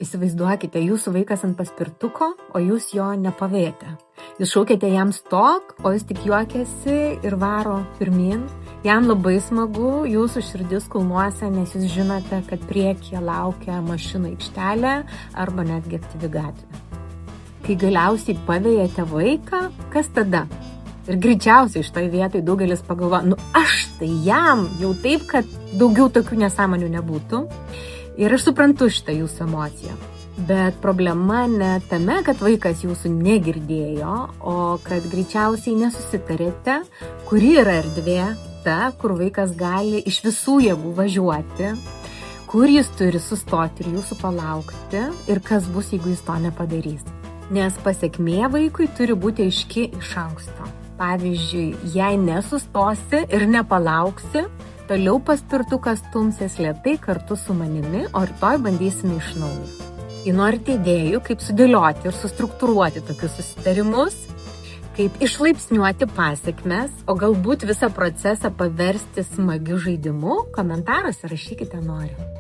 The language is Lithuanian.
Įsivaizduokite, jūsų vaikas ant paspirtuko, o jūs jo nepavėte. Jūs šaukėte jam stok, o jis tik juokiasi ir varo pirmin. Jam labai smagu, jūsų širdis kulnuose, nes jūs žinote, kad priekyje laukia mašinų aikštelė arba netgi aktyvi gatvė. Kai galiausiai pavėjate vaiką, kas tada? Ir greičiausiai šitoj vietoj daugelis pagalvoja, aš tai jam jau taip, kad daugiau tokių nesąmonių nebūtų. Ir aš suprantu šitą jūsų emociją. Bet problema ne tame, kad vaikas jūsų negirdėjo, o kad greičiausiai nesusitarėte, kuri yra erdvė ta, kur vaikas gali iš visų jėgų važiuoti, kur jis turi sustoti ir jūsų palaukti ir kas bus, jeigu jis to nepadarys. Nes pasekmė vaikui turi būti aiški iš anksto. Pavyzdžiui, jei nesustosi ir nepalauksi, toliau paspirtukas stumsis lėtai kartu su manimi, o rytoj bandysime iš naujo. Jei norite idėjų, kaip sudėlioti ir sustruktūruoti tokius susitarimus, kaip išlaipsniuoti pasekmes, o galbūt visą procesą paversti smagiu žaidimu, komentaruose rašykite noriu.